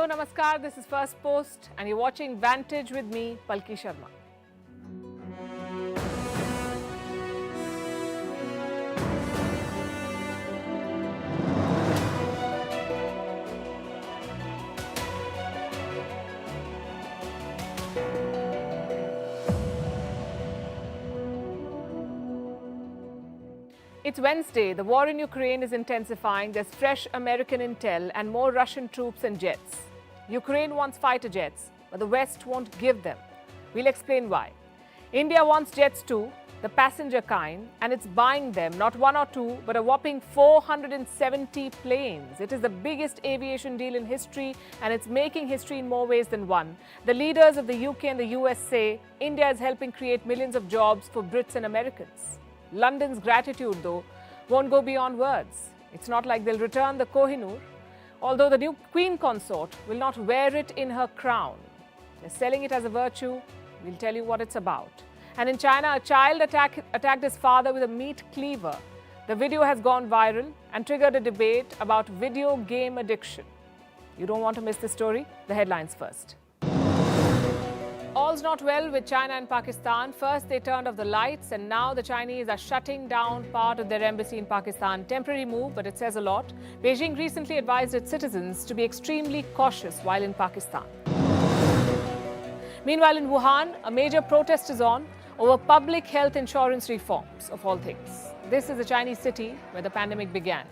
Hello, Namaskar, this is Firstpost and you're watching Vantage with me, Palki Sharma. It's Wednesday. The war in Ukraine is intensifying. There's fresh American intel and more Russian troops and jets. Ukraine wants fighter jets, but the West won't give them. We'll explain why. India wants jets too, the passenger kind, and it's buying them, not one or two, but a whopping 470 planes. It is the biggest aviation deal in history, and it's making history in more ways than one. The leaders of the UK and the US say India is helping create millions of jobs for Brits and Americans. London's gratitude, though, won't go beyond words. It's not like they'll return the Kohinoor, although the new Queen consort will not wear it in her crown. They're selling it as a virtue. We'll tell you what it's about. And in China, a child attacked his father with a meat cleaver. The video has gone viral and triggered a debate about video game addiction. You don't want to miss the story? The headlines first. All's not well with China and Pakistan. First, they turned off the lights, and now the Chinese are shutting down part of their embassy in Pakistan. Temporary move, but it says a lot. Beijing recently advised its citizens to be extremely cautious while in Pakistan. Meanwhile, in Wuhan, a major protest is on over public health insurance reforms, of all things. This is the Chinese city where the pandemic began.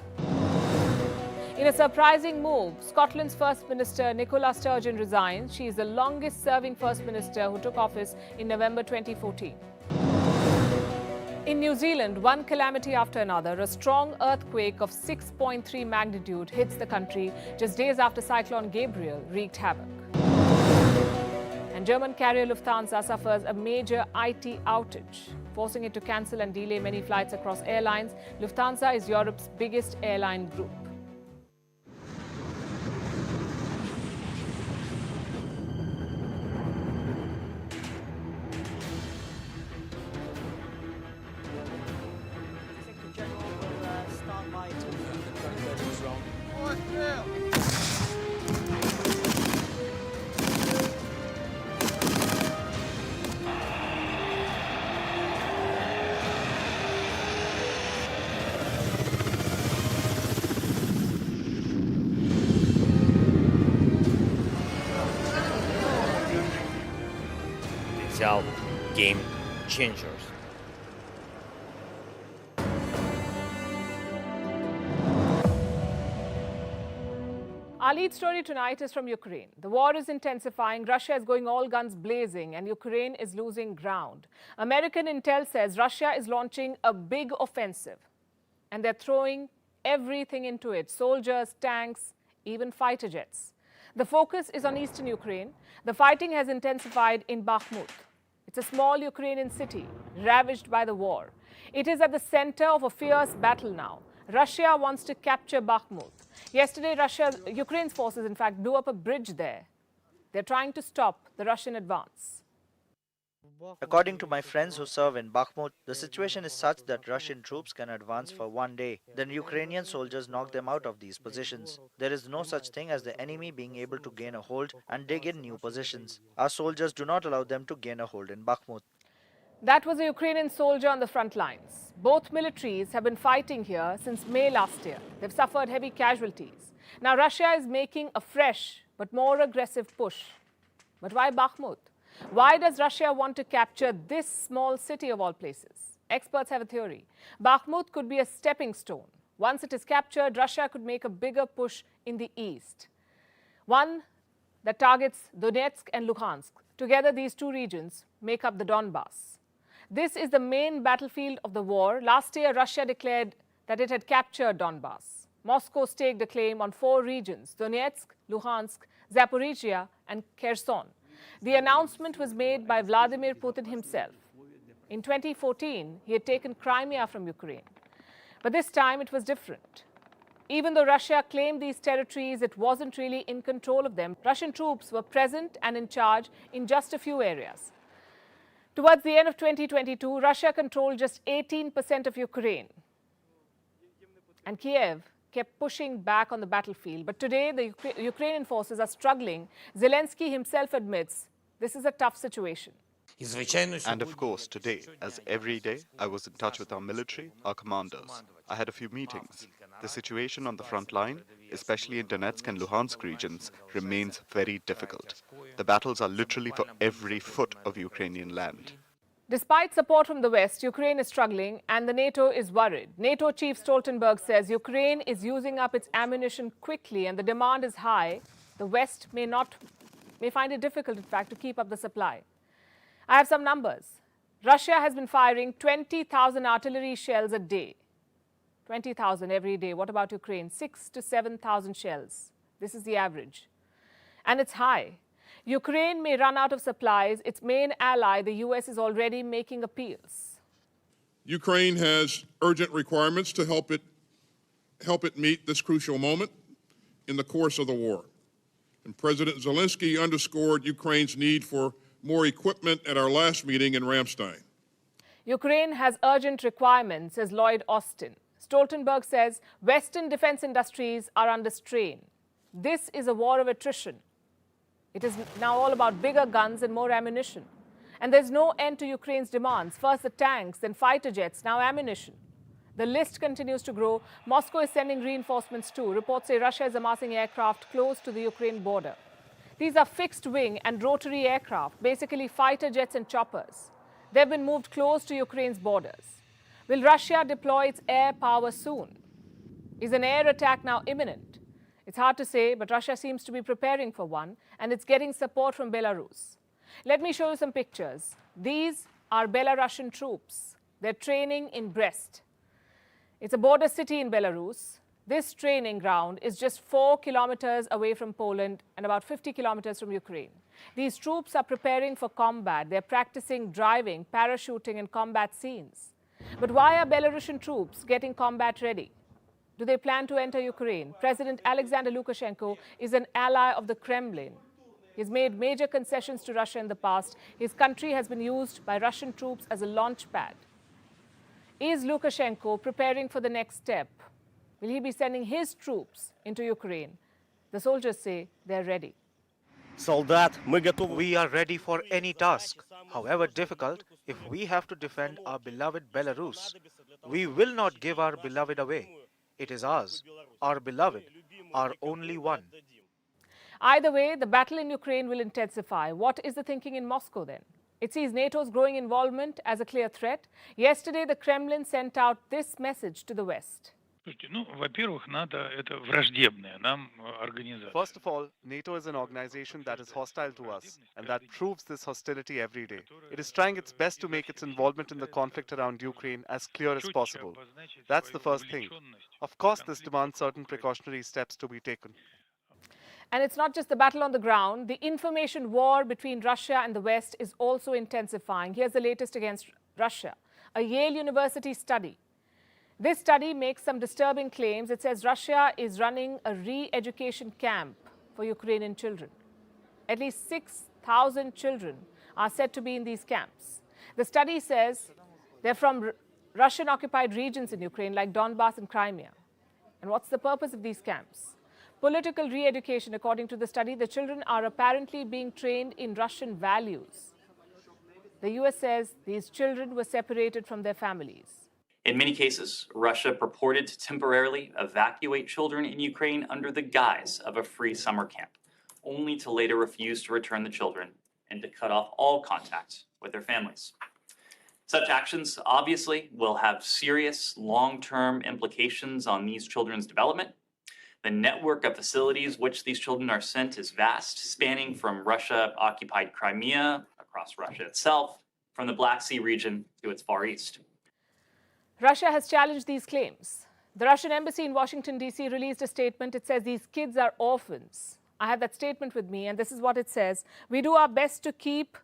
In a surprising move, Scotland's First Minister Nicola Sturgeon resigns. She is the longest-serving First Minister who took office in November 2014. In New Zealand, one calamity after another, a strong earthquake of 6.3 magnitude hits the country just days after Cyclone Gabriel wreaked havoc. And German carrier Lufthansa suffers a major IT outage, forcing it to cancel and delay many flights across airlines. Lufthansa is Europe's biggest airline group. Game changers. Our lead story tonight is from Ukraine. The war is intensifying, Russia is going all guns blazing, and Ukraine is losing ground. American intel says Russia is launching a big offensive, and they're throwing everything into it: soldiers, tanks, even fighter jets. The focus is on eastern Ukraine. The fighting has intensified in Bakhmut. It's a small Ukrainian city ravaged by the war. It is at the center of a fierce battle now. Russia wants to capture Bakhmut. Yesterday, Ukraine's forces, in fact, blew up a bridge there. They're trying to stop the Russian advance. According to my friends who serve in Bakhmut, the situation is such that Russian troops can advance for one day. Then Ukrainian soldiers knock them out of these positions. There is no such thing as the enemy being able to gain a hold and dig in new positions. Our soldiers do not allow them to gain a hold in Bakhmut. That was a Ukrainian soldier on the front lines. Both militaries have been fighting here since May last year. They've suffered heavy casualties. Now Russia is making a fresh but more aggressive push. But why Bakhmut? Why does Russia want to capture this small city of all places? Experts have a theory. Bakhmut could be a stepping stone. Once it is captured, Russia could make a bigger push in the east. One that targets Donetsk and Luhansk. Together, these two regions make up the Donbass. This is the main battlefield of the war. Last year, Russia declared that it had captured Donbass. Moscow staked a claim on 4 regions: Donetsk, Luhansk, Zaporizhia, and Kherson. The announcement was made by Vladimir Putin himself. In 2014, he had taken Crimea from Ukraine. But this time it was different. Even though Russia claimed these territories, it wasn't really in control of them. Russian troops were present and in charge in just a few areas. Towards the end of 2022, Russia controlled just 18% of Ukraine. And Kiev kept pushing back on the battlefield. But today, the Ukrainian forces are struggling. Zelensky himself admits this is a tough situation. And of course, today, as every day, I was in touch with our military, our commanders. I had a few meetings. The situation on the front line, especially in Donetsk and Luhansk regions, remains very difficult. The battles are literally for every foot of Ukrainian land. Despite support from the West, Ukraine is struggling and the NATO is worried. NATO Chief Stoltenberg says Ukraine is using up its ammunition quickly and the demand is high. The West may find it difficult, in fact, to keep up the supply. I have some numbers. Russia has been firing 20,000 artillery shells a day. 20,000 every day. What about Ukraine? 6,000 to 7,000 shells. This is the average. And it's high. Ukraine may run out of supplies. Its main ally, the US, is already making appeals. Ukraine has urgent requirements to help it meet this crucial moment in the course of the war. And President Zelensky underscored Ukraine's need for more equipment at our last meeting in Ramstein. Ukraine has urgent requirements, says Lloyd Austin. Stoltenberg says Western defense industries are under strain. This is a war of attrition. It is now all about bigger guns and more ammunition. And there's no end to Ukraine's demands. First the tanks, then fighter jets, now ammunition. The list continues to grow. Moscow is sending reinforcements too. Reports say Russia is amassing aircraft close to the Ukraine border. These are fixed-wing and rotary aircraft, basically fighter jets and choppers. They've been moved close to Ukraine's borders. Will Russia deploy its air power soon? Is an air attack now imminent? It's hard to say, but Russia seems to be preparing for one, and it's getting support from Belarus. Let me show you some pictures. These are Belarusian troops. They're training in Brest. It's a border city in Belarus. This training ground is just 4 kilometers away from Poland and about 50 kilometers from Ukraine. These troops are preparing for combat. They're practicing driving, parachuting, and combat scenes. But why are Belarusian troops getting combat ready? Do they plan to enter Ukraine? President Alexander Lukashenko is an ally of the Kremlin. He's made major concessions to Russia in the past. His country has been used by Russian troops as a launch pad. Is Lukashenko preparing for the next step? Will he be sending his troops into Ukraine? The soldiers say they're ready. We are ready for any task, however difficult, if we have to defend our beloved Belarus. We will not give our beloved away. It is ours, our beloved, our only one. Either way, the battle in Ukraine will intensify. What is the thinking in Moscow then? It sees NATO's growing involvement as a clear threat. Yesterday, the Kremlin sent out this message to the West. First of all, NATO is an organization that is hostile to us, and that proves this hostility every day. It is trying its best to make its involvement in the conflict around Ukraine as clear as possible. That's the first thing. Of course, this demands certain precautionary steps to be taken. And it's not just the battle on the ground. The information war between Russia and the West is also intensifying. Here's the latest against Russia. A Yale University study. This study makes some disturbing claims. It says Russia is running a re-education camp for Ukrainian children. At least 6,000 children are said to be in these camps. The study says they're from Russian-occupied regions in Ukraine, like Donbass and Crimea. And what's the purpose of these camps? Political re-education. According to the study, the children are apparently being trained in Russian values. The US says these children were separated from their families. In many cases, Russia purported to temporarily evacuate children in Ukraine under the guise of a free summer camp, only to later refuse to return the children and to cut off all contact with their families. Such actions obviously will have serious long-term implications on these children's development. The network of facilities which these children are sent is vast, spanning from Russia-occupied Crimea, across Russia itself, from the Black Sea region to its far east. Russia has challenged these claims. The Russian embassy in Washington, D.C. released a statement. It says these kids are orphans. I have that statement with me, and this is what it says. We do our best to keep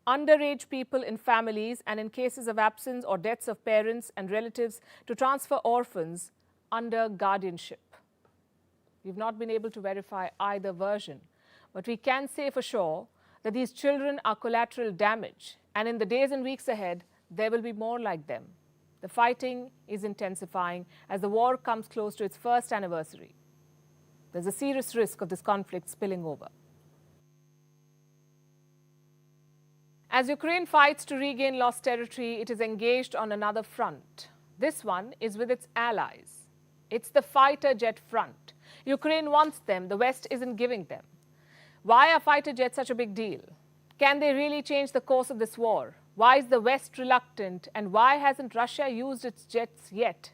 underage people in families and in cases of absence or deaths of parents and relatives to transfer orphans under guardianship. We've not been able to verify either version, but we can say for sure that these children are collateral damage, and in the days and weeks ahead, there will be more like them. The fighting is intensifying as the war comes close to its first anniversary. There's a serious risk of this conflict spilling over. As Ukraine fights to regain lost territory, it is engaged on another front. This one is with its allies. It's the fighter jet front. Ukraine wants them, the West isn't giving them. Why are fighter jets such a big deal? Can they really change the course of this war? Why is the West reluctant, and why hasn't Russia used its jets yet?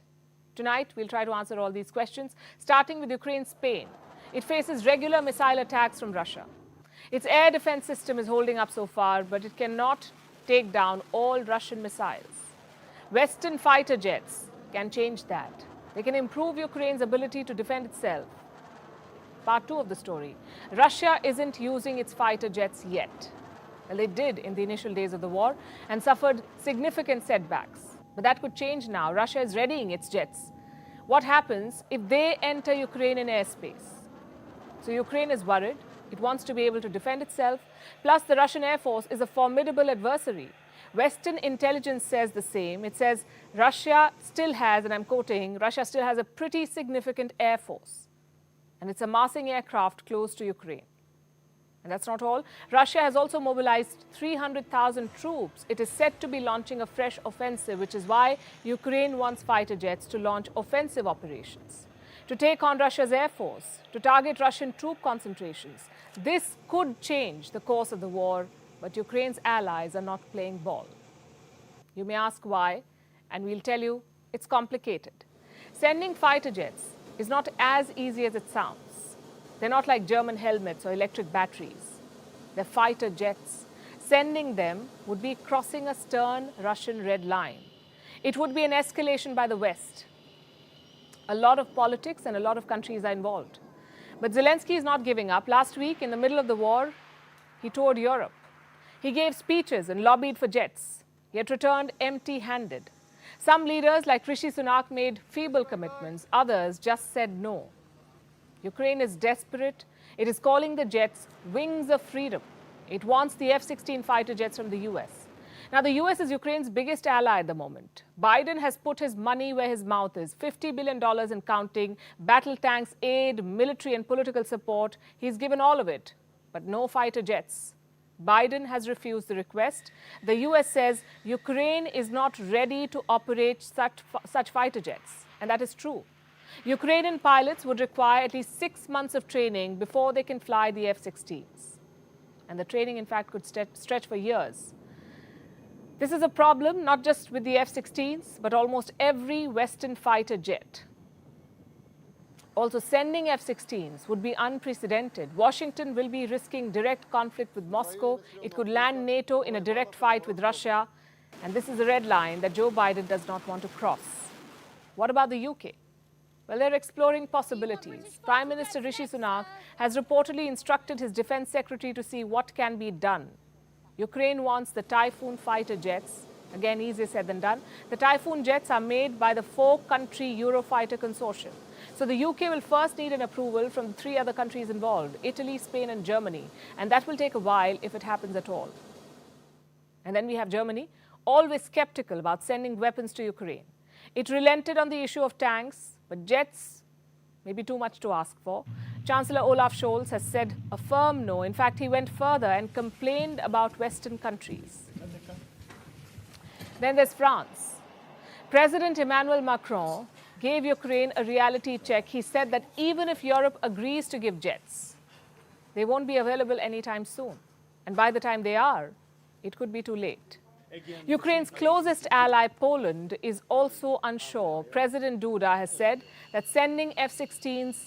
Tonight, we'll try to answer all these questions, starting with Ukraine's Spain. It faces regular missile attacks from Russia. Its air defense system is holding up so far, but it cannot take down all Russian missiles. Western fighter jets can change that. They can improve Ukraine's ability to defend itself. Part 2 of the story. Russia isn't using its fighter jets yet. Well, they did in the initial days of the war and suffered significant setbacks. But that could change now. Russia is readying its jets. What happens if they enter Ukrainian airspace? So Ukraine is worried. It wants to be able to defend itself. Plus, the Russian Air Force is a formidable adversary. Western intelligence says the same. It says Russia still has, and I'm quoting, Russia still has a pretty significant air force. And it's amassing aircraft close to Ukraine. And that's not all. Russia has also mobilized 300,000 troops. It is set to be launching a fresh offensive, which is why Ukraine wants fighter jets to launch offensive operations, to take on Russia's air force, to target Russian troop concentrations. This could change the course of the war, but Ukraine's allies are not playing ball. You may ask why, and we'll tell you it's complicated. Sending fighter jets is not as easy as it sounds. They're not like German helmets or electric batteries. They're fighter jets. Sending them would be crossing a stern Russian red line. It would be an escalation by the West. A lot of politics and a lot of countries are involved. But Zelensky is not giving up. Last week, in the middle of the war, he toured Europe. He gave speeches and lobbied for jets, yet returned empty-handed. Some leaders, like Rishi Sunak, made feeble commitments. Others just said no. Ukraine is desperate. It is calling the jets wings of freedom. It wants the F-16 fighter jets from the US. Now, the US is Ukraine's biggest ally at the moment. Biden has put his money where his mouth is, $50 billion and counting, battle tanks, aid, military and political support. He's given all of it, but no fighter jets. Biden has refused the request. The US says Ukraine is not ready to operate such fighter jets, and that is true. Ukrainian pilots would require at least 6 months of training before they can fly the F-16s. And the training, in fact, could stretch for years. This is a problem not just with the F-16s, but almost every Western fighter jet. Also, sending F-16s would be unprecedented. Washington will be risking direct conflict with Moscow. It could land NATO in a direct fight with Russia. And this is a red line that Joe Biden does not want to cross. What about the UK? Well, they're exploring possibilities. Prime Minister Rishi Sunak has reportedly instructed his defense secretary to see what can be done. Ukraine wants the Typhoon fighter jets. Again, easier said than done. The Typhoon jets are made by the 4-country Eurofighter consortium. So the UK will first need an approval from the 3 other countries involved, Italy, Spain and Germany. And that will take a while if it happens at all. And then we have Germany, always skeptical about sending weapons to Ukraine. It relented on the issue of tanks, but jets may be too much to ask for. Chancellor Olaf Scholz has said a firm no. In fact, he went further and complained about Western countries. Then there's France. President Emmanuel Macron gave Ukraine a reality check. He said that even if Europe agrees to give jets, they won't be available anytime soon. And by the time they are, it could be too late. Ukraine's closest ally, Poland, is also unsure. President Duda has said that sending F-16s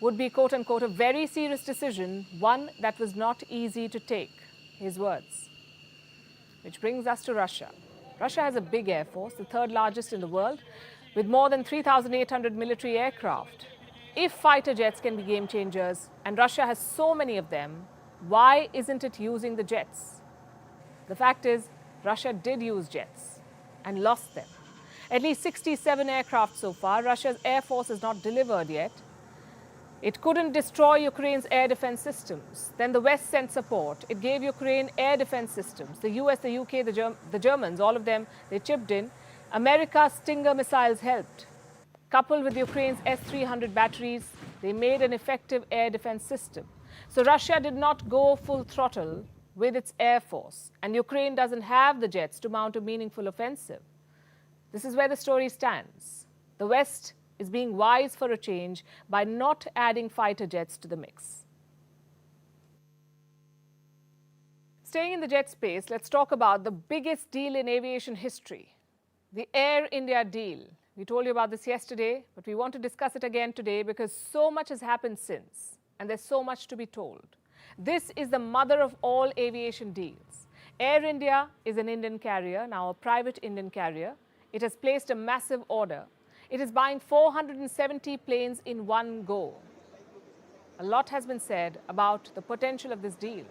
would be, quote-unquote, a very serious decision, one that was not easy to take. His words. Which brings us to Russia. Russia has a big air force, the 3rd largest in the world, with more than 3,800 military aircraft. If fighter jets can be game changers, and Russia has so many of them, why isn't it using the jets? The fact is, Russia did use jets and lost them. At least 67 aircraft so far. Russia's air force has not delivered yet. It couldn't destroy Ukraine's air defense systems. Then the West sent support. It gave Ukraine air defense systems. The US, the UK, the Germans, all of them, they chipped in. America's Stinger missiles helped. Coupled with Ukraine's S-300 batteries, they made an effective air defense system. So Russia did not go full throttle with its air force, and Ukraine doesn't have the jets to mount a meaningful offensive. This is where the story stands. The West is being wise for a change by not adding fighter jets to the mix. Staying in the jet space, let's talk about the biggest deal in aviation history, the Air India deal. We told you about this yesterday, but we want to discuss it again today because so much has happened since, and there's so much to be told. This is the mother of all aviation deals. Air India is an Indian carrier, now a private Indian carrier. It has placed a massive order. It is buying 470 planes in one go. A lot has been said about the potential of this deal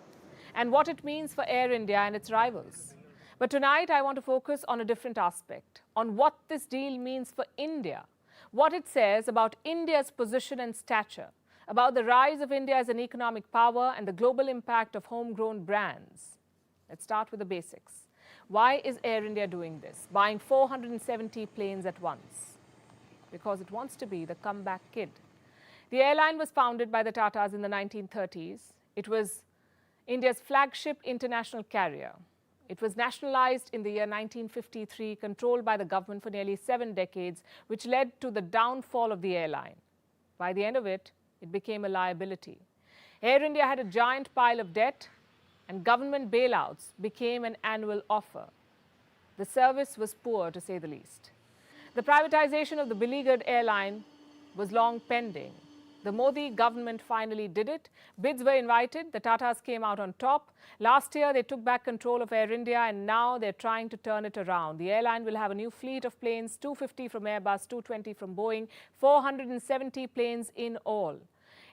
and what it means for Air India and its rivals. But tonight, I want to focus on a different aspect, on what this deal means for India, what it says about India's position and stature, about the rise of India as an economic power and the global impact of homegrown brands. Let's start with the basics. Why is Air India doing this, buying 470 planes at once? Because it wants to be the comeback kid. The airline was founded by the Tatas in the 1930s. It was India's flagship international carrier. It was nationalized in the year 1953, controlled by the government for nearly 7 decades, which led to the downfall of the airline. By the end of it, it became a liability. Air India had a giant pile of debt, and government bailouts became an annual offer. The service was poor, to say the least. The privatization of the beleaguered airline was long pending. The Modi government finally did it. Bids were invited. The Tatas came out on top. Last year, they took back control of Air India, and now they're trying to turn it around. The airline will have a new fleet of planes, 250 from Airbus, 220 from Boeing, 470 planes in all.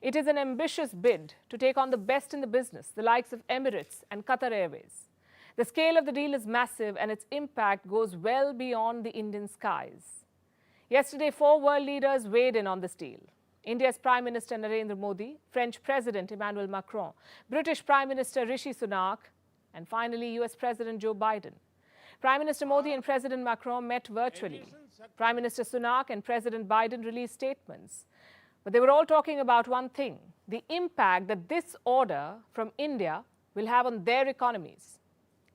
It is an ambitious bid to take on the best in the business, the likes of Emirates and Qatar Airways. The scale of the deal is massive, and its impact goes well beyond the Indian skies. Yesterday, 4 world leaders weighed in on this deal. India's Prime Minister Narendra Modi, French President Emmanuel Macron, British Prime Minister Rishi Sunak, and finally US President Joe Biden. Prime Minister Modi and President Macron met virtually. Prime Minister Sunak and President Biden released statements. But they were all talking about one thing, the impact that this order from India will have on their economies.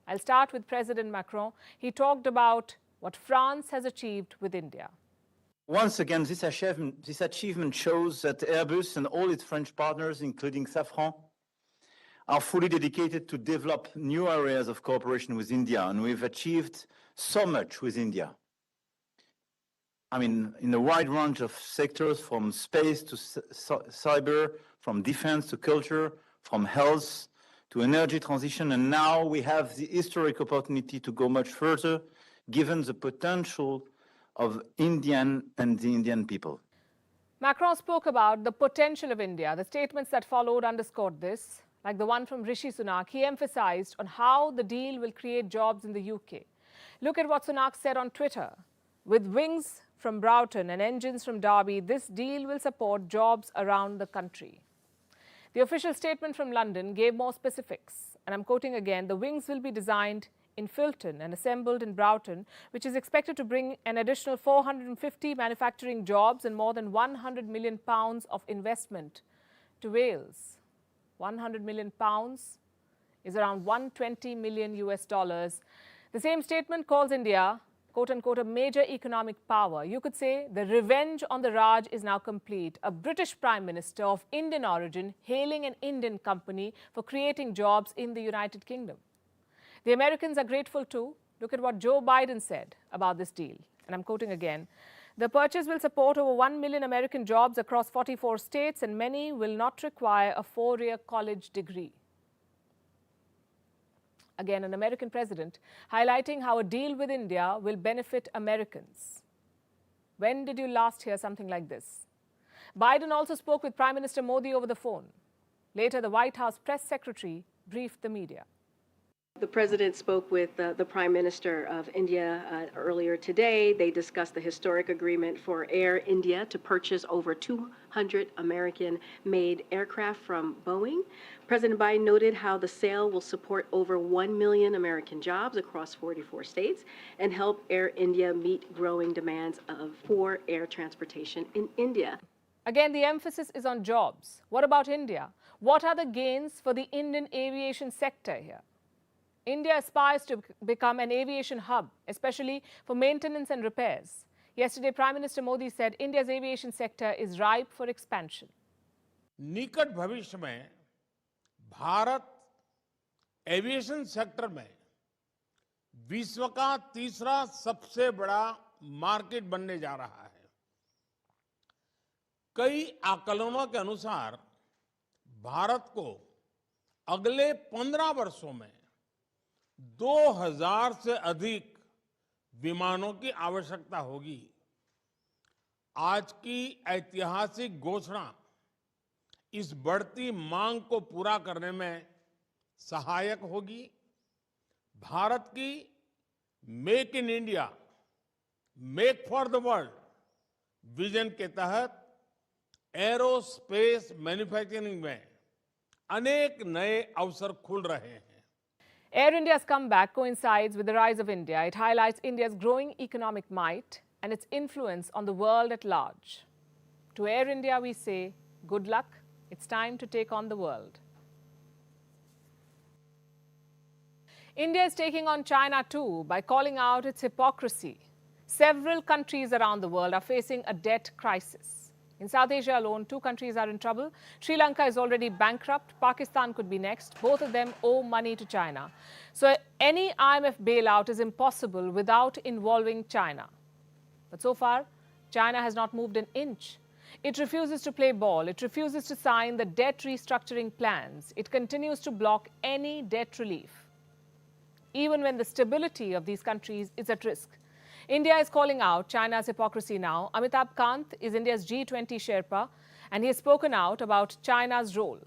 I'll start with President Macron. He talked about what France has achieved with India. Once again, this achievement shows that Airbus and all its French partners, including Safran, are fully dedicated to develop new areas of cooperation with India, and we've achieved so much with India. I mean, in a wide range of sectors, from space to cyber, from defense to culture, from health to energy transition, and now we have the historic opportunity to go much further, given the potential of Indian and the Indian people. Macron spoke about the potential of India. The statements that followed underscored this, like the one from Rishi Sunak. He emphasized on how the deal will create jobs in the UK. Look at what Sunak said on Twitter. With wings from Broughton and engines from Derby, this deal will support jobs around the country. The official statement from London gave more specifics, and I'm quoting again, the wings will be designed in Filton and assembled in Broughton, which is expected to bring an additional 450 manufacturing jobs and more than £100 million of investment to Wales. £100 million is around $120 million US. The same statement calls India, quote unquote, a major economic power. You could say the revenge on the Raj is now complete. A British Prime Minister of Indian origin hailing an Indian company for creating jobs in the United Kingdom. The Americans are grateful too. Look at what Joe Biden said about this deal. And I'm quoting again. The purchase will support over 1 million American jobs across 44 states, and many will not require a 4-year college degree. Again, an American president highlighting how a deal with India will benefit Americans. When did you last hear something like this? Biden also spoke with Prime Minister Modi over the phone. Later, the White House press secretary briefed the media. The president spoke with the Prime Minister of India earlier today. They discussed the historic agreement for Air India to purchase over 200 American-made aircraft from Boeing. President Biden noted how the sale will support over 1 million American jobs across 44 states and help Air India meet growing demands for air transportation in India. Again, the emphasis is on jobs. What about India? What are the gains for the Indian aviation sector here? India aspires to become an aviation hub, especially for maintenance and repairs. Yesterday, Prime Minister Modi said India's aviation sector is ripe for expansion. निकट भविष्य में Bharat aviation sector में विश्व का तीसरा सबसे बड़ा market बनने जा रहा है। कई आकलनों के अनुसार भारत को अगले 15 वर्षों में 2000 से अधिक विमानों की आवश्यकता होगी। आज की ऐतिहासिक घोषणा इस बढ़ती मांग को पूरा करने में सहायक होगी। भारत की make in India, make for the world vision के तहत एरोस्पेस मैन्युफैक्चरिंग में अनेक नए अवसर खुल रहे हैं। Air India's comeback coincides with the rise of India. It highlights India's growing economic might and its influence on the world at large. To Air India, we say, good luck. It's time to take on the world. India is taking on China too by calling out its hypocrisy. Several countries around the world are facing a debt crisis. In South Asia alone, 2 countries are in trouble. Sri Lanka is already bankrupt. Pakistan could be next. Both of them owe money to China. So any IMF bailout is impossible without involving China. But so far, China has not moved an inch. It refuses to play ball. It refuses to sign the debt restructuring plans. It continues to block any debt relief, even when the stability of these countries is at risk. India is calling out China's hypocrisy now. Amitabh Kant is India's G20 Sherpa, and he has spoken out about China's role.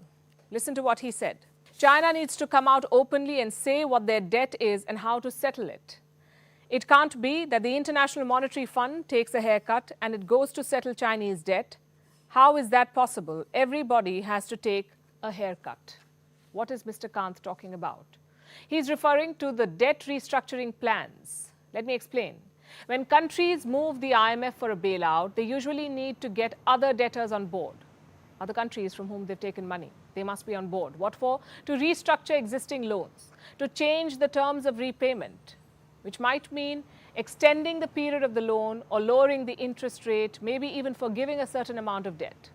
Listen to what he said. China needs to come out openly and say what their debt is and how to settle it. It can't be that the International Monetary Fund takes a haircut and it goes to settle Chinese debt. How is that possible? Everybody has to take a haircut. What is Mr. Kant talking about? He's referring to the debt restructuring plans. Let me explain. When countries move the IMF for a bailout, they usually need to get other debtors on board, other countries from whom they've taken money. They must be on board. What for? To restructure existing loans, to change the terms of repayment, which might mean extending the period of the loan or lowering the interest rate, maybe even forgiving a certain amount of debt.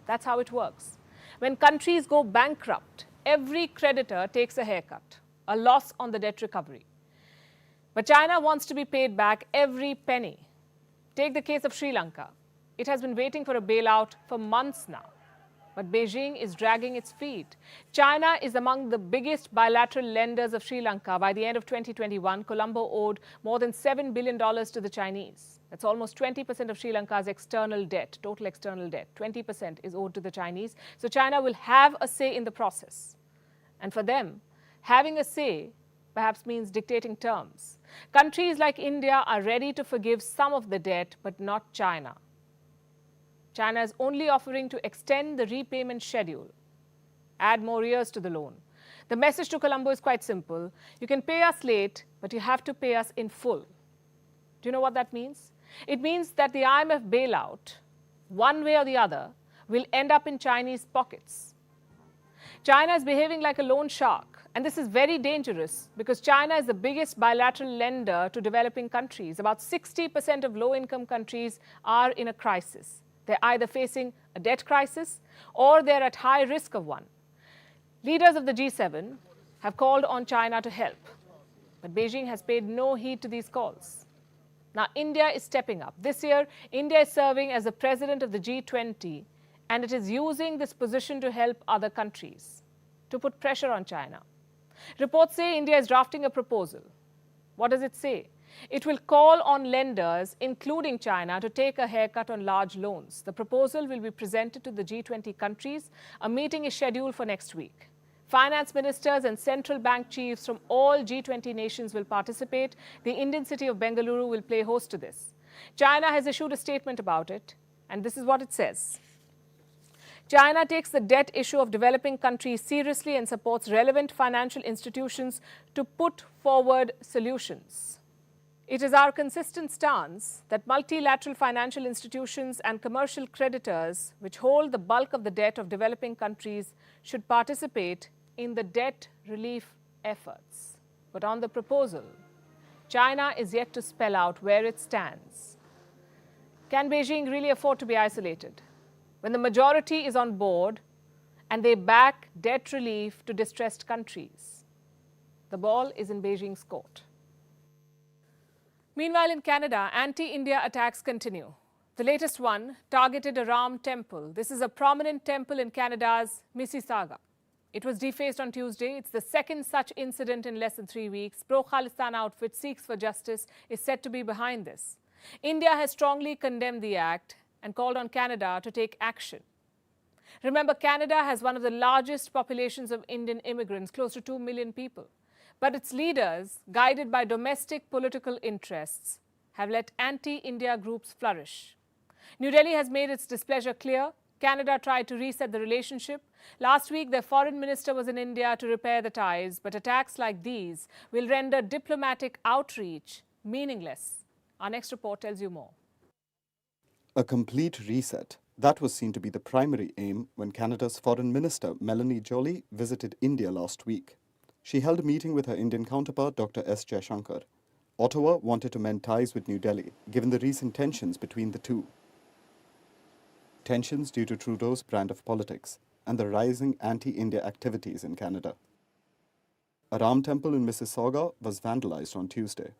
That's how it works. When countries go bankrupt, every creditor takes a haircut, a loss on the debt recovery. But China wants to be paid back every penny. Take the case of Sri Lanka. It has been waiting for a bailout for months now. But Beijing is dragging its feet. China is among the biggest bilateral lenders of Sri Lanka. By the end of 2021, Colombo owed more than $7 billion to the Chinese. That's almost 20% of Sri Lanka's external debt, total external debt. 20% is owed to the Chinese. So China will have a say in the process. And for them, having a say perhaps means dictating terms. Countries like India are ready to forgive some of the debt, but not China. China is only offering to extend the repayment schedule, add more years to the loan. The message to Colombo is quite simple. You can pay us late, but you have to pay us in full. Do you know what that means? It means that the IMF bailout, one way or the other, will end up in Chinese pockets. China is behaving like a loan shark. And this is very dangerous because China is the biggest bilateral lender to developing countries. About 60% of low-income countries are in a crisis. They're either facing a debt crisis or they're at high risk of one. Leaders of the G7 have called on China to help, but Beijing has paid no heed to these calls. Now, India is stepping up. This year, India is serving as the president of the G20, and it is using this position to help other countries, to put pressure on China. Reports say India is drafting a proposal. What does it say? It will call on lenders, including China, to take a haircut on large loans. The proposal will be presented to the G20 countries. A meeting is scheduled for next week. Finance ministers and central bank chiefs from all G20 nations will participate. The Indian city of Bengaluru will play host to this. China has issued a statement about it, and this is what it says. China takes the debt issue of developing countries seriously and supports relevant financial institutions to put forward solutions. It is our consistent stance that multilateral financial institutions and commercial creditors, which hold the bulk of the debt of developing countries, should participate in the debt relief efforts. But on the proposal, China is yet to spell out where it stands. Can Beijing really afford to be isolated when the majority is on board and they back debt relief to distressed countries? The ball is in Beijing's court. Meanwhile, in Canada, anti-India attacks continue. The latest one targeted a Ram temple. This is a prominent temple in Canada's Mississauga. It was defaced on Tuesday. It's the second such incident in less than 3 weeks. Pro-Khalistan outfit Seeks for Justice is said to be behind this. India has strongly condemned the act and called on Canada to take action. Remember, Canada has one of the largest populations of Indian immigrants, close to 2 million people. But its leaders, guided by domestic political interests, have let anti-India groups flourish. New Delhi has made its displeasure clear. Canada tried to reset the relationship. Last week, their foreign minister was in India to repair the ties, but attacks like these will render diplomatic outreach meaningless. Our next report tells you more. A complete reset. That was seen to be the primary aim when Canada's Foreign Minister Melanie Joly visited India last week. She held a meeting with her Indian counterpart, Dr. S. Jaishankar. Ottawa wanted to mend ties with New Delhi, given the recent tensions between the two. Tensions due to Trudeau's brand of politics and the rising anti-India activities in Canada. A Ram temple in Mississauga was vandalized on Tuesday.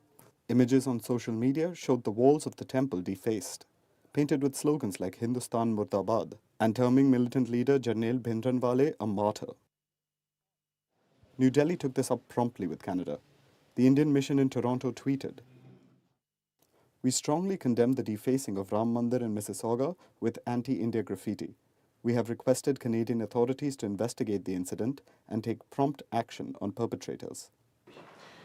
Images on social media showed the walls of the temple defaced, painted with slogans like Hindustan Murdabad and terming militant leader Jarnail Bhindranwale a martyr. New Delhi took this up promptly with Canada. The Indian mission in Toronto tweeted, "We strongly condemn the defacing of Ram Mandir in Mississauga with anti-India graffiti. We have requested Canadian authorities to investigate the incident and take prompt action on perpetrators."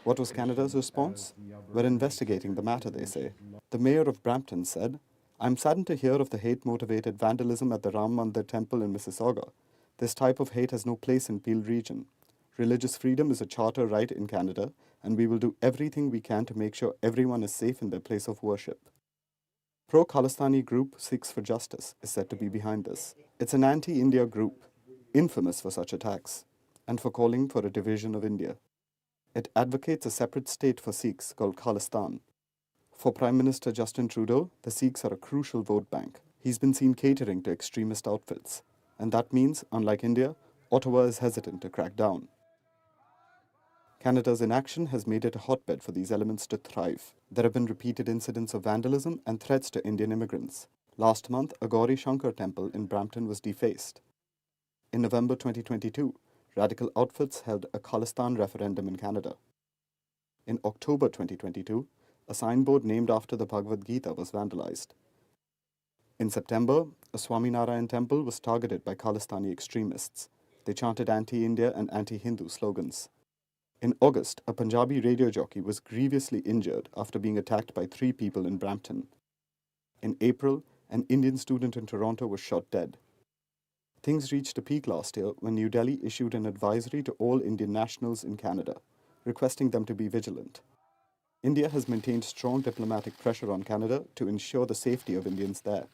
What was Canada's response? "We're investigating the matter," they say. The mayor of Brampton said, "I'm saddened to hear of the hate-motivated vandalism at the Ram Mandir temple in Mississauga. This type of hate has no place in Peel region. Religious freedom is a charter right in Canada, and we will do everything we can to make sure everyone is safe in their place of worship." Pro-Khalistani group Seeks for Justice is said to be behind this. It's an anti-India group, infamous for such attacks, and for calling for a division of India. It advocates a separate state for Sikhs called Khalistan. For Prime Minister Justin Trudeau, the Sikhs are a crucial vote bank. He's been seen catering to extremist outfits, and that means, unlike India, Ottawa is hesitant to crack down. Canada's inaction has made it a hotbed for these elements to thrive. There have been repeated incidents of vandalism and threats to Indian immigrants. Last month, a Gauri Shankar temple in Brampton was defaced. In November 2022, radical outfits held a Khalistan referendum in Canada. In October 2022, a signboard named after the Bhagavad Gita was vandalized. In September, a Swaminarayan temple was targeted by Khalistani extremists. They chanted anti-India and anti-Hindu slogans. In August, a Punjabi radio jockey was grievously injured after being attacked by 3 people in Brampton. In April, an Indian student in Toronto was shot dead. Things reached a peak last year when New Delhi issued an advisory to all Indian nationals in Canada, requesting them to be vigilant. India has maintained strong diplomatic pressure on Canada to ensure the safety of Indians there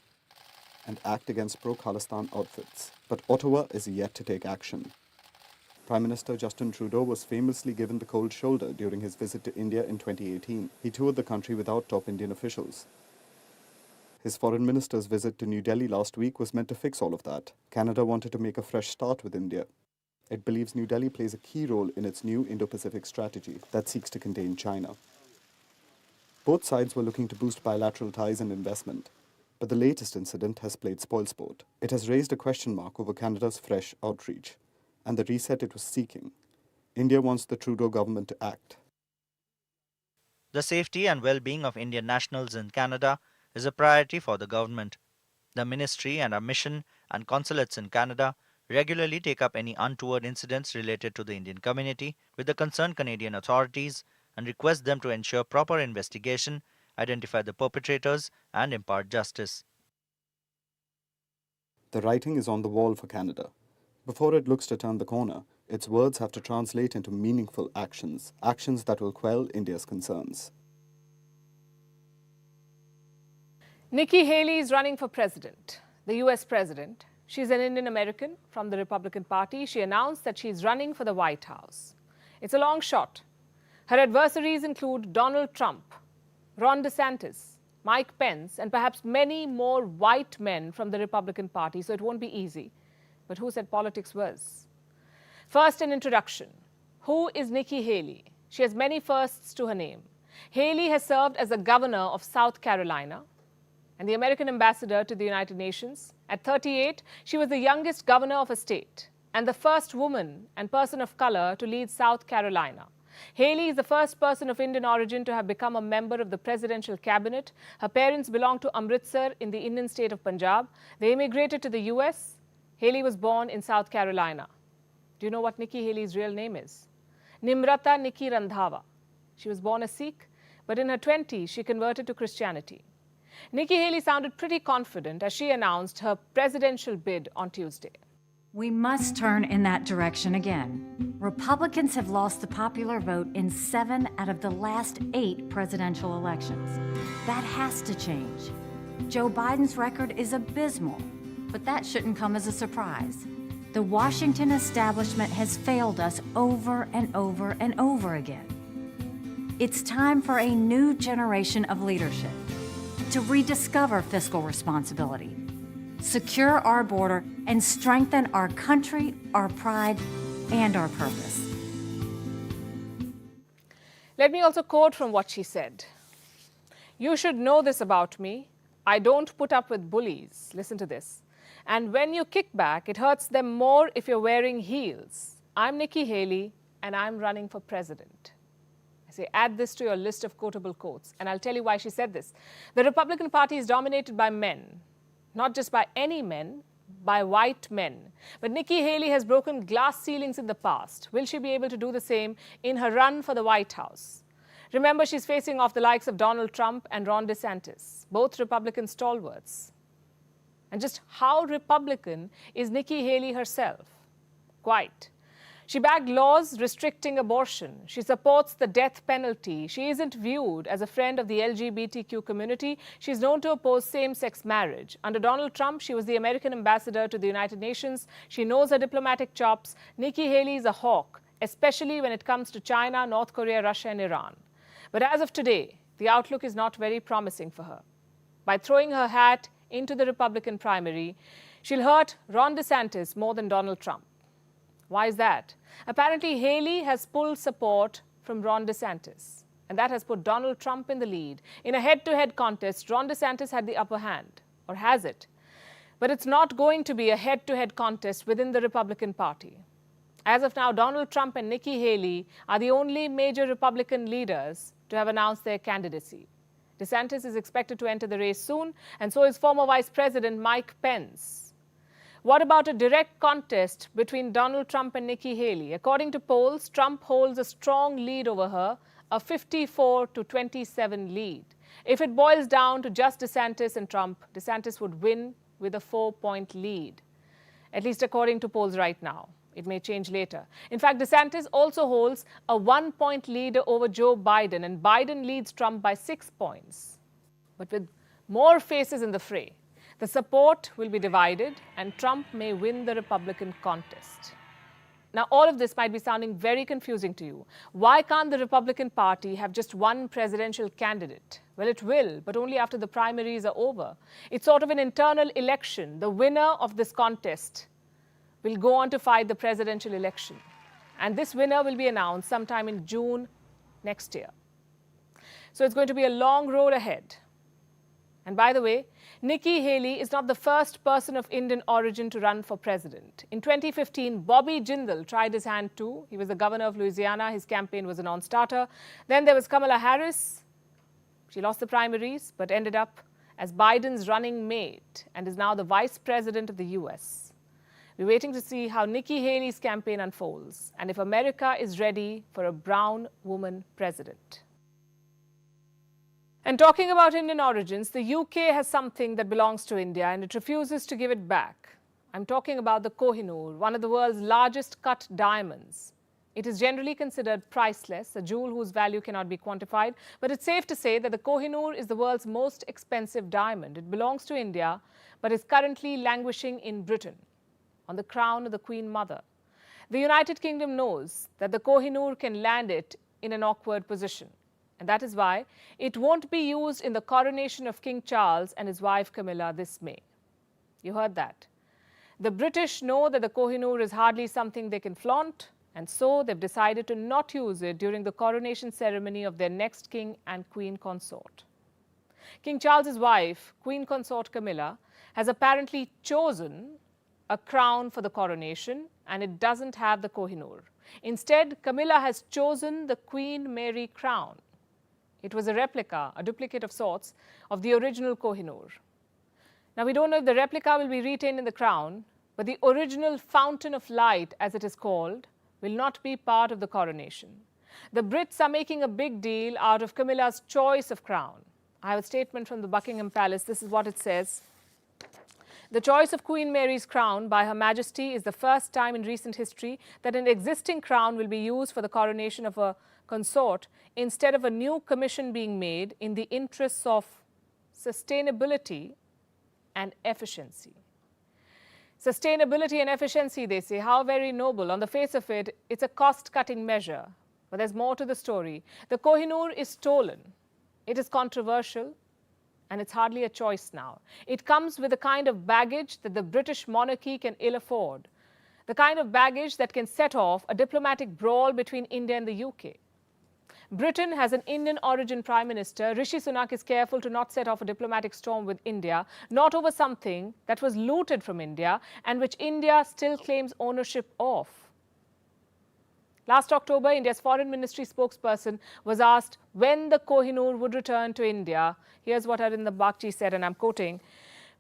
and act against pro-Khalistan outfits. But Ottawa is yet to take action. Prime Minister Justin Trudeau was famously given the cold shoulder during his visit to India in 2018. He toured the country without top Indian officials. His foreign minister's visit to New Delhi last week was meant to fix all of that. Canada wanted to make a fresh start with India. It believes New Delhi plays a key role in its new Indo-Pacific strategy that seeks to contain China. Both sides were looking to boost bilateral ties and investment, but the latest incident has played spoilsport. It has raised a question mark over Canada's fresh outreach and the reset it was seeking. India wants the Trudeau government to act. The safety and well-being of Indian nationals in Canada is a priority for the government. The ministry and our mission and consulates in Canada regularly take up any untoward incidents related to the Indian community with the concerned Canadian authorities and request them to ensure proper investigation, identify the perpetrators, and impart justice. The writing is on the wall for Canada. Before it looks to turn the corner, its words have to translate into meaningful actions, actions that will quell India's concerns. Nikki Haley is running for president, the US president. She's an Indian American from the Republican Party. She announced that she's running for the White House. It's a long shot. Her adversaries include Donald Trump, Ron DeSantis, Mike Pence, and perhaps many more white men from the Republican Party, so it won't be easy. But who said politics was? First, an introduction. Who is Nikki Haley? She has many firsts to her name. Haley has served as the governor of South Carolina and the American ambassador to the United Nations. At 38, she was the youngest governor of a state and the first woman and person of color to lead South Carolina. Haley is the first person of Indian origin to have become a member of the presidential cabinet. Her parents belonged to Amritsar in the Indian state of Punjab. They immigrated to the US. Haley was born in South Carolina. Do you know what Nikki Haley's real name is? Nimrata Nikki Randhawa. She was born a Sikh, but in her 20s, she converted to Christianity. Nikki Haley sounded pretty confident as she announced her presidential bid on Tuesday. We must turn in that direction again. Republicans have lost the popular vote in 7 out of the last 8 presidential elections. That has to change. Joe Biden's record is abysmal, but that shouldn't come as a surprise. The Washington establishment has failed us over and over and over again. It's time for a new generation of leadership to rediscover fiscal responsibility, secure our border, and strengthen our country, our pride, and our purpose. Let me also quote from what she said. You should know this about me. I don't put up with bullies. Listen to this. And when you kick back, it hurts them more if you're wearing heels. I'm Nikki Haley, and I'm running for president. Say, add this to your list of quotable quotes, and I'll tell you why she said this. The Republican Party is dominated by men, not just by any men, by white men. But Nikki Haley has broken glass ceilings in the past. Will she be able to do the same in her run for the White House? Remember, she's facing off the likes of Donald Trump and Ron DeSantis, both Republican stalwarts. And just how Republican is Nikki Haley herself? Quite. She backed laws restricting abortion. She supports the death penalty. She isn't viewed as a friend of the LGBTQ community. She's known to oppose same-sex marriage. Under Donald Trump, she was the American ambassador to the United Nations. She knows her diplomatic chops. Nikki Haley is a hawk, especially when it comes to China, North Korea, Russia, and Iran. But as of today, the outlook is not very promising for her. By throwing her hat into the Republican primary, she'll hurt Ron DeSantis more than Donald Trump. Why is that? Apparently, Haley has pulled support from Ron DeSantis, and that has put Donald Trump in the lead. In a head-to-head contest, Ron DeSantis had the upper hand, or has it? But it's not going to be a head-to-head contest within the Republican Party. As of now, Donald Trump and Nikki Haley are the only major Republican leaders to have announced their candidacy. DeSantis is expected to enter the race soon, and so is former Vice President Mike Pence. What about a direct contest between Donald Trump and Nikki Haley? According to polls, Trump holds a strong lead over her, a 54-27 lead. If it boils down to just DeSantis and Trump, DeSantis would win with a 4-point lead, at least according to polls right now. It may change later. In fact, DeSantis also holds a 1-point lead over Joe Biden, and Biden leads Trump by 6 points. But with more faces in the fray, the support will be divided, and Trump may win the Republican contest. Now, all of this might be sounding very confusing to you. Why can't the Republican Party have just one presidential candidate? Well, it will, but only after the primaries are over. It's sort of an internal election. The winner of this contest will go on to fight the presidential election. And this winner will be announced sometime in June next year. So it's going to be a long road ahead. And by the way, Nikki Haley is not the first person of Indian origin to run for president. In 2015, Bobby Jindal tried his hand too. He was the governor of Louisiana. His campaign was a non-starter. Then there was Kamala Harris. She lost the primaries, but ended up as Biden's running mate and is now the vice president of the US. We're waiting to see how Nikki Haley's campaign unfolds and if America is ready for a brown woman president. And talking about Indian origins, the UK has something that belongs to India and it refuses to give it back. I'm talking about the Kohinoor, one of the world's largest cut diamonds. It is generally considered priceless, a jewel whose value cannot be quantified, but it's safe to say that the Kohinoor is the world's most expensive diamond. It belongs to India, but is currently languishing in Britain, on the crown of the Queen Mother. The United Kingdom knows that the Kohinoor can land it in an awkward position, and that is why it won't be used in the coronation of King Charles and his wife Camilla this May. You heard that. The British know that the Kohinoor is hardly something they can flaunt, and so they've decided to not use it during the coronation ceremony of their next king and queen consort. King Charles's wife, Queen Consort Camilla, has apparently chosen a crown for the coronation, and it doesn't have the Kohinoor. Instead, Camilla has chosen the Queen Mary crown. It was a replica, a duplicate of sorts, of the original Kohinoor. Now, we don't know if the replica will be retained in the crown, but the original Fountain of Light, as it is called, will not be part of the coronation. The Brits are making a big deal out of Camilla's choice of crown. I have a statement from the Buckingham Palace. This is what it says. The choice of Queen Mary's crown by Her Majesty is the first time in recent history that an existing crown will be used for the coronation of a consort instead of a new commission being made in the interests of sustainability and efficiency. Sustainability and efficiency, they say, how very noble. On the face of it, it's a cost-cutting measure. But there's more to the story. The Kohinoor is stolen. It is controversial, and it's hardly a choice now. It comes with the kind of baggage that the British monarchy can ill afford, the kind of baggage that can set off a diplomatic brawl between India and the UK. Britain has an Indian origin Prime Minister. Rishi Sunak is careful to not set off a diplomatic storm with India, not over something that was looted from India and which India still claims ownership of. Last October, India's Foreign Ministry spokesperson was asked when the Kohinoor would return to India. Here's what Arinder Bagchi said, and I'm quoting.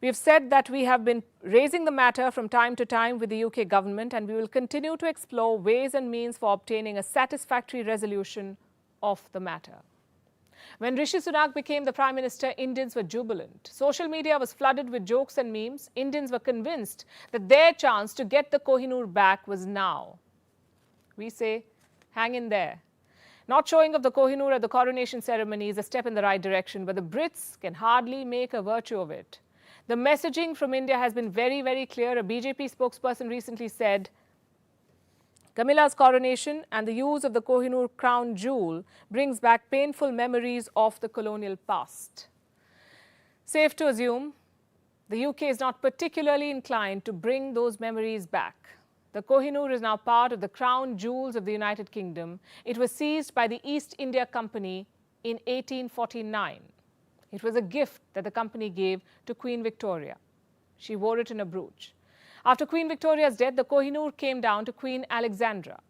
We have said that we have been raising the matter from time to time with the UK government, and we will continue to explore ways and means for obtaining a satisfactory resolution of the matter. When Rishi Sunak became the Prime Minister, Indians were jubilant. Social media was flooded with jokes and memes. Indians were convinced that their chance to get the Kohinoor back was now. We say, hang in there. Not showing of the Kohinoor at the coronation ceremony is a step in the right direction, but the Brits can hardly make a virtue of it. The messaging from India has been very, very clear. A BJP spokesperson recently said, Camilla's coronation and the use of the Kohinoor crown jewel brings back painful memories of the colonial past. Safe to assume, the UK is not particularly inclined to bring those memories back. The Kohinoor is now part of the crown jewels of the United Kingdom. It was seized by the East India Company in 1849. It was a gift that the company gave to Queen Victoria. She wore it in a brooch. After Queen Victoria's death, the Kohinoor came down to Queen Alexandra.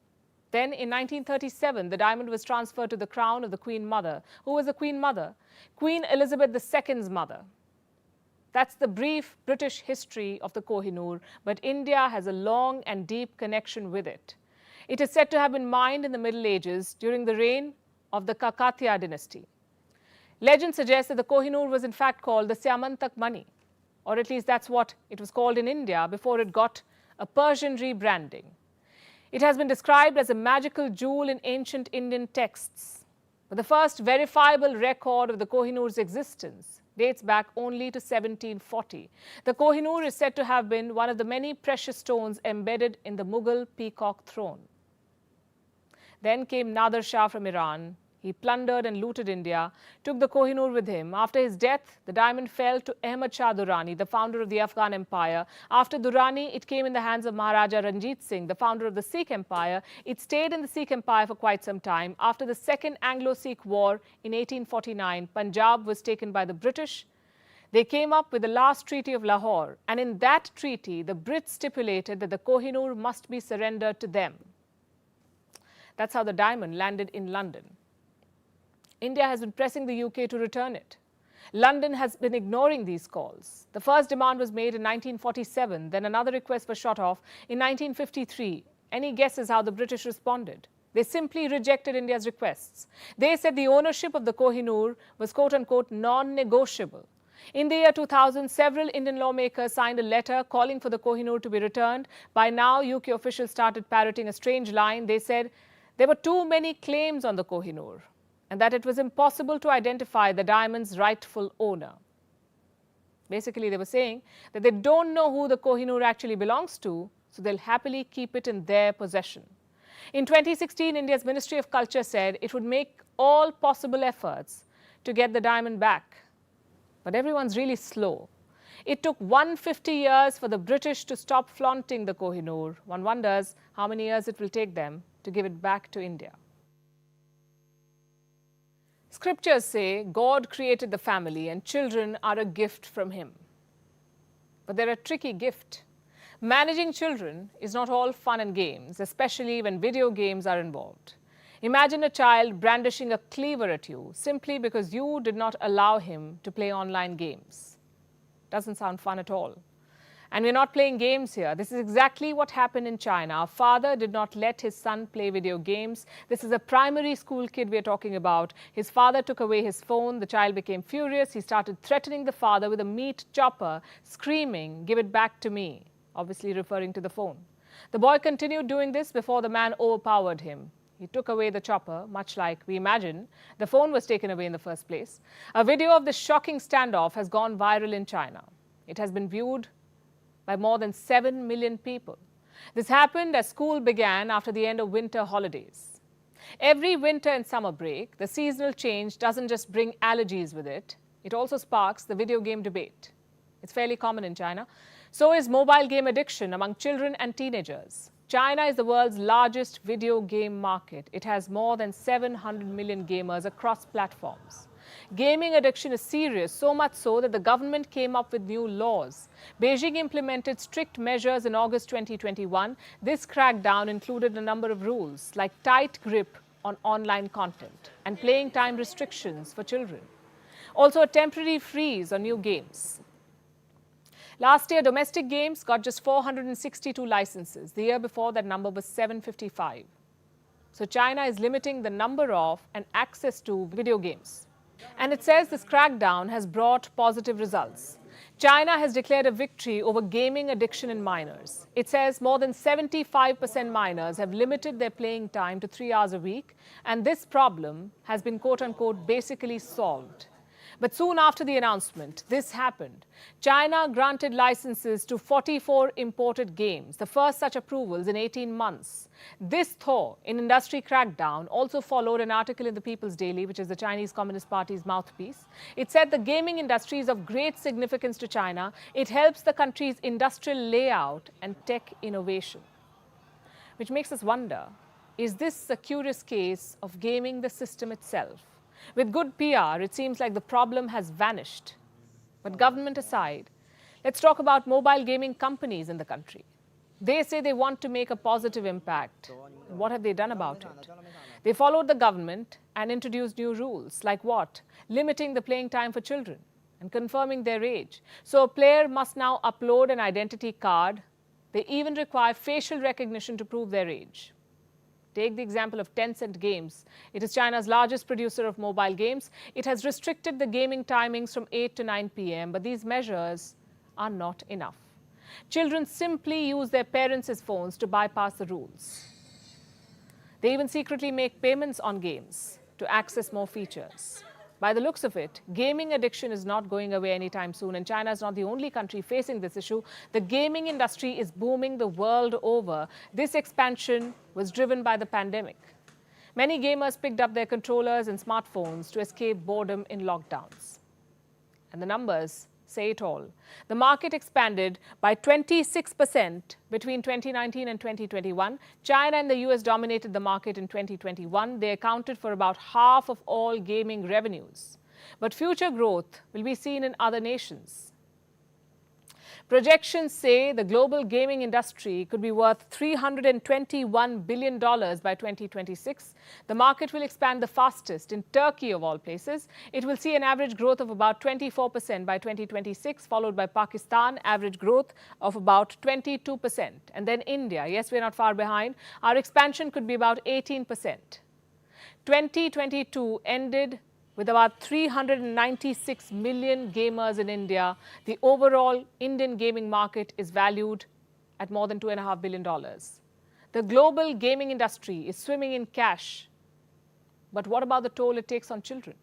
Then, in 1937, the diamond was transferred to the crown of the Queen Mother. Who was the Queen Mother? Queen Elizabeth II's mother. That's the brief British history of the Kohinoor, but India has a long and deep connection with it. It is said to have been mined in the Middle Ages during the reign of the Kakatiya dynasty. Legend suggests that the Kohinoor was in fact called the Syamantak money, or at least that's what it was called in India before it got a Persian rebranding. It has been described as a magical jewel in ancient Indian texts, but the first verifiable record of the Kohinoor's existence dates back only to 1740. The Kohinoor is said to have been one of the many precious stones embedded in the Mughal peacock throne. Then came Nader Shah from Iran. He plundered and looted India, took the Kohinoor with him. After his death, the diamond fell to Ahmad Shah Durrani, the founder of the Afghan Empire. After Durrani, it came in the hands of Maharaja Ranjit Singh, the founder of the Sikh Empire. It stayed in the Sikh Empire for quite some time. After the Second Anglo-Sikh War in 1849, Punjab was taken by the British. They came up with the last Treaty of Lahore, and in that treaty, the Brits stipulated that the Kohinoor must be surrendered to them. That's how the diamond landed in London. India has been pressing the UK to return it. London has been ignoring these calls. The first demand was made in 1947, then another request was shot off in 1953. Any guesses how the British responded? They simply rejected India's requests. They said the ownership of the Kohinoor was quote-unquote non-negotiable. In the year 2000, several Indian lawmakers signed a letter calling for the Kohinoor to be returned. By now, UK officials started parroting a strange line. They said there were too many claims on the Kohinoor and that it was impossible to identify the diamond's rightful owner. Basically, they were saying that they don't know who the Kohinoor actually belongs to, so they'll happily keep it in their possession. In 2016, India's Ministry of Culture said it would make all possible efforts to get the diamond back. But everyone's really slow. It took 150 years for the British to stop flaunting the Kohinoor. One wonders how many years it will take them to give it back to India. Scriptures say God created the family and children are a gift from Him. But they're a tricky gift. Managing children is not all fun and games, especially when video games are involved. Imagine a child brandishing a cleaver at you simply because you did not allow him to play online games. Doesn't sound fun at all. And we're not playing games here. This is exactly what happened in China. A father did not let his son play video games. This is a primary school kid we're talking about. His father took away his phone. The child became furious. He started threatening the father with a meat chopper, screaming, "Give it back to me," obviously referring to the phone. The boy continued doing this before the man overpowered him. He took away the chopper, much like we imagine the phone was taken away in the first place. A video of this shocking standoff has gone viral in China. It has been viewed by more than 7 million people. This happened as school began after the end of winter holidays. Every winter and summer break, the seasonal change doesn't just bring allergies with it, it also sparks the video game debate. It's fairly common in China. So is mobile game addiction among children and teenagers. China is the world's largest video game market. It has more than 700 million gamers across platforms. Gaming addiction is serious, so much so that the government came up with new laws. Beijing implemented strict measures in August 2021. This crackdown included a number of rules, like tight grip on online content and playing time restrictions for children. Also, a temporary freeze on new games. Last year, domestic games got just 462 licenses. The year before, that number was 755. So China is limiting the number of and access to video games. And it says this crackdown has brought positive results. China has declared a victory over gaming addiction in minors. It says more than 75% minors have limited their playing time to 3 hours a week, and this problem has been quote-unquote basically solved. But soon after the announcement, this happened. China granted licenses to 44 imported games, the first such approvals in 18 months. This thaw in industry crackdown also followed an article in the People's Daily, which is the Chinese Communist Party's mouthpiece. It said the gaming industry is of great significance to China. It helps the country's industrial layout and tech innovation. Which makes us wonder, is this a curious case of gaming the system itself? With good PR, it seems like the problem has vanished. But government aside, let's talk about mobile gaming companies in the country. They say they want to make a positive impact. And what have they done about it? They followed the government and introduced new rules, like what? Limiting the playing time for children and confirming their age. So a player must now upload an identity card. They even require facial recognition to prove their age. Take the example of Tencent Games. It is China's largest producer of mobile games. It has restricted the gaming timings from 8 to 9 p.m., but these measures are not enough. Children simply use their parents' phones to bypass the rules. They even secretly make payments on games to access more features. By the looks of it, gaming addiction is not going away anytime soon, and China is not the only country facing this issue. The gaming industry is booming the world over. This expansion was driven by the pandemic. Many gamers picked up their controllers and smartphones to escape boredom in lockdowns. And the numbers say it all. The market expanded by 26% between 2019 and 2021. China and the US dominated the market in 2021. They accounted for about half of all gaming revenues. But future growth will be seen in other nations. Projections say the global gaming industry could be worth $321 billion by 2026. The market will expand the fastest in Turkey, of all places. It will see an average growth of about 24% by 2026, followed by Pakistan, average growth of about 22%. And then India. Yes, we're not far behind. Our expansion could be about 18%. 2022 ended with about 396 million gamers in India. The overall Indian gaming market is valued at more than $2.5 billion. The global gaming industry is swimming in cash. But what about the toll it takes on children?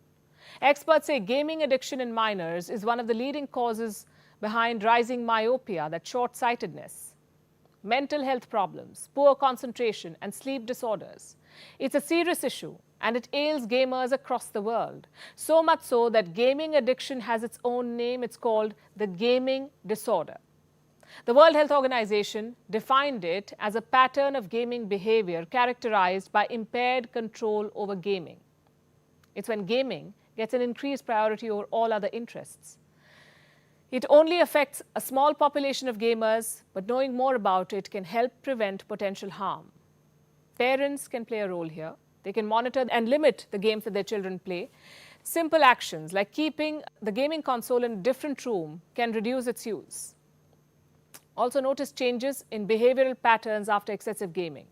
Experts say gaming addiction in minors is one of the leading causes behind rising myopia, that short-sightedness, mental health problems, poor concentration, and sleep disorders. It's a serious issue, and it ails gamers across the world. So much so that gaming addiction has its own name. It's called the gaming disorder. The World Health Organization defined it as a pattern of gaming behavior characterized by impaired control over gaming. It's when gaming gets an increased priority over all other interests. It only affects a small population of gamers, but knowing more about it can help prevent potential harm. Parents can play a role here. They can monitor and limit the games that their children play. Simple actions like keeping the gaming console in a different room can reduce its use. Also notice changes in behavioral patterns after excessive gaming.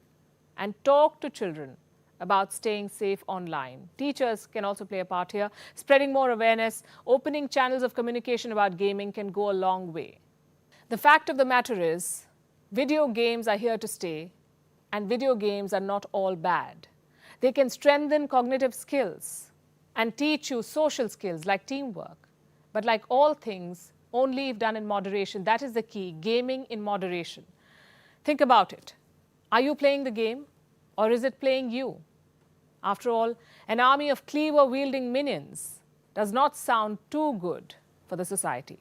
And talk to children about staying safe online. Teachers can also play a part here. Spreading more awareness, opening channels of communication about gaming can go a long way. The fact of the matter is, video games are here to stay, and video games are not all bad. They can strengthen cognitive skills and teach you social skills like teamwork. But like all things, only if done in moderation. That is the key, gaming in moderation. Think about it. Are you playing the game, or is it playing you? After all, an army of cleaver-wielding minions does not sound too good for the society.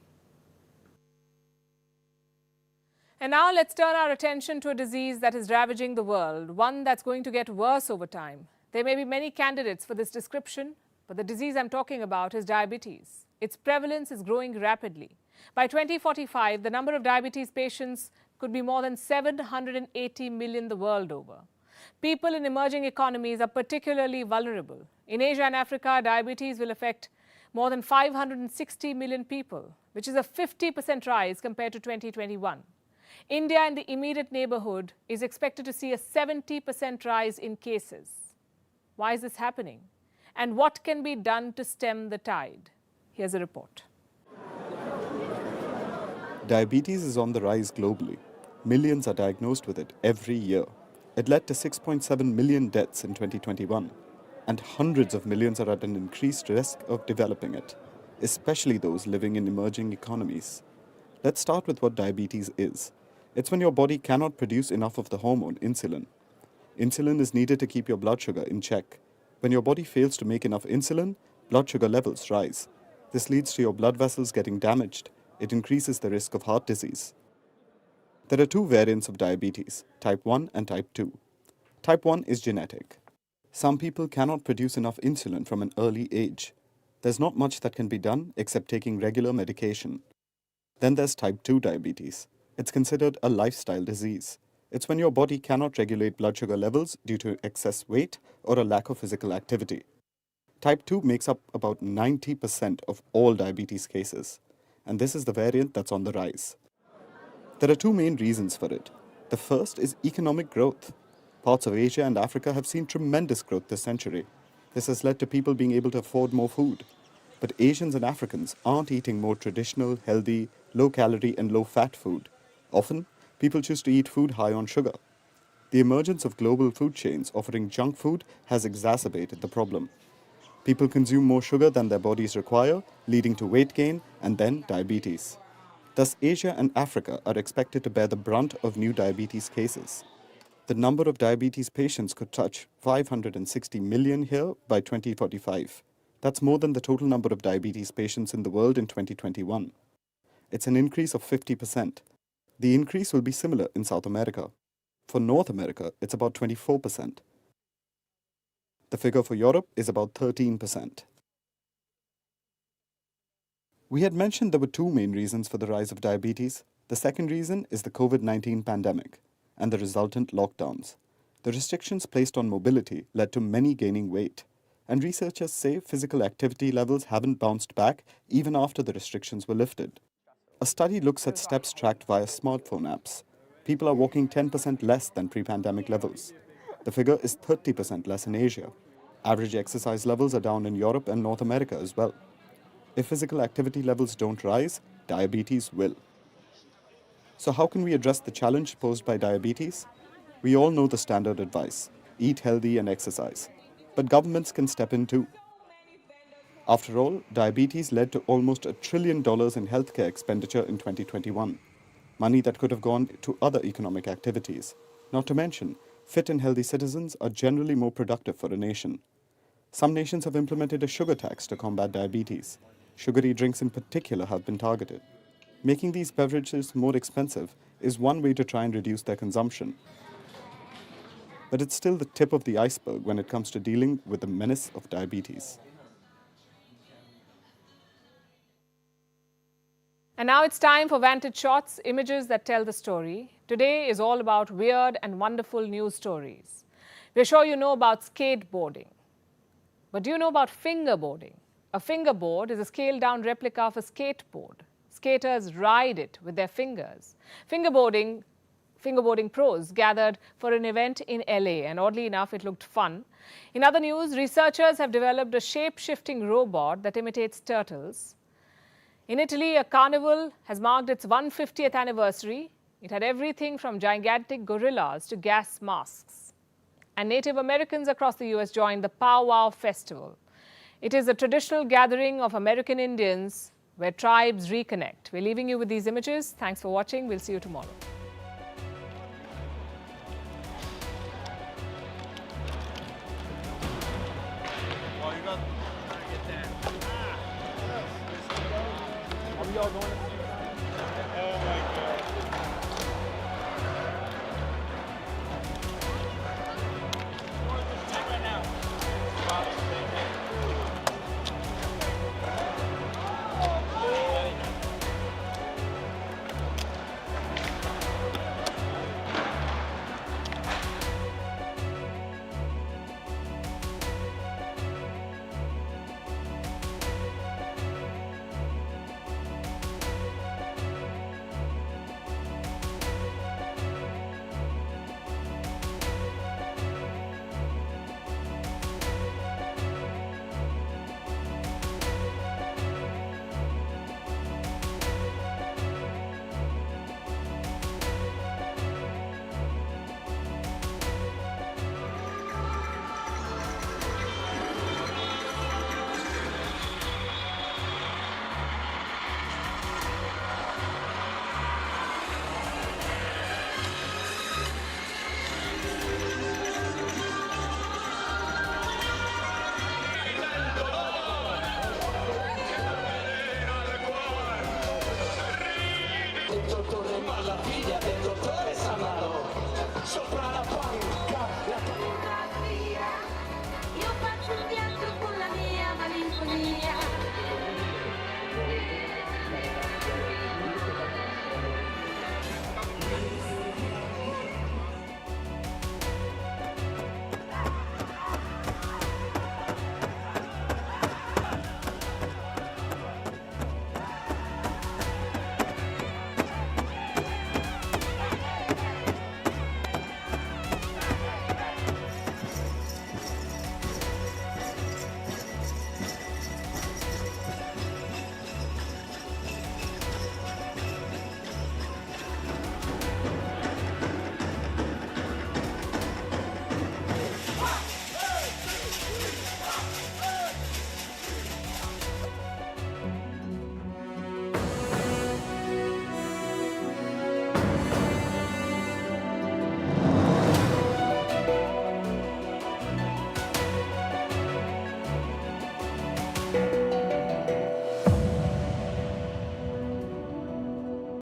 And now let's turn our attention to a disease that is ravaging the world, one that's going to get worse over time. There may be many candidates for this description, but the disease I'm talking about is diabetes. Its prevalence is growing rapidly. By 2045, the number of diabetes patients could be more than 780 million the world over. People in emerging economies are particularly vulnerable. In Asia and Africa, diabetes will affect more than 560 million people, which is a 50% rise compared to 2021. India in the immediate neighborhood is expected to see a 70% rise in cases. Why is this happening? And what can be done to stem the tide? Here's a report. Diabetes is on the rise globally. Millions are diagnosed with it every year. It led to 6.7 million deaths in 2021, and hundreds of millions are at an increased risk of developing it, especially those living in emerging economies. Let's start with what diabetes is. It's when your body cannot produce enough of the hormone insulin. Insulin is needed to keep your blood sugar in check. When your body fails to make enough insulin, blood sugar levels rise. This leads to your blood vessels getting damaged. It increases the risk of heart disease. There are two variants of diabetes, type 1 and type 2. Type 1 is genetic. Some people cannot produce enough insulin from an early age. There's not much that can be done except taking regular medication. Then there's type 2 diabetes. It's considered a lifestyle disease. It's when your body cannot regulate blood sugar levels due to excess weight or a lack of physical activity. Type 2 makes up about 90% of all diabetes cases, and this is the variant that's on the rise. There are two main reasons for it. The first is economic growth. Parts of Asia and Africa have seen tremendous growth this century. This has led to people being able to afford more food. But Asians and Africans aren't eating more traditional, healthy, low-calorie and low-fat food. Often, people choose to eat food high on sugar. The emergence of global food chains offering junk food has exacerbated the problem. People consume more sugar than their bodies require, leading to weight gain and then diabetes. Thus, Asia and Africa are expected to bear the brunt of new diabetes cases. The number of diabetes patients could touch 560 million here by 2045. That's more than the total number of diabetes patients in the world in 2021. It's an increase of 50%. The increase will be similar in South America. For North America, it's about 24%. The figure for Europe is about 13%. We had mentioned there were two main reasons for the rise of diabetes. The second reason is the COVID-19 pandemic and the resultant lockdowns. The restrictions placed on mobility led to many gaining weight, and researchers say physical activity levels haven't bounced back even after the restrictions were lifted. A study looks at steps tracked via smartphone apps. People are walking 10% less than pre-pandemic levels. The figure is 30% less in Asia. Average exercise levels are down in Europe and North America as well. If physical activity levels don't rise, diabetes will. So how can we address the challenge posed by diabetes? We all know the standard advice: eat healthy and exercise. But governments can step in too. After all, diabetes led to almost $1 trillion in healthcare expenditure in 2021, money that could have gone to other economic activities. Not to mention, fit and healthy citizens are generally more productive for a nation. Some nations have implemented a sugar tax to combat diabetes. Sugary drinks in particular have been targeted. Making these beverages more expensive is one way to try and reduce their consumption. But it's still the tip of the iceberg when it comes to dealing with the menace of diabetes. And now it's time for Vantage Shots, images that tell the story. Today is all about weird and wonderful news stories. We're sure you know about skateboarding. But do you know about fingerboarding? A fingerboard is a scaled-down replica of a skateboard. Skaters ride it with their fingers. Fingerboarding pros gathered for an event in LA, and oddly enough, it looked fun. In other news, researchers have developed a shape-shifting robot that imitates turtles. In Italy, a carnival has marked its 150th anniversary. It had everything from gigantic gorillas to gas masks. And Native Americans across the US joined the Pow Wow Festival. It is a traditional gathering of American Indians where tribes reconnect. We're leaving you with these images. Thanks for watching. We'll see you tomorrow.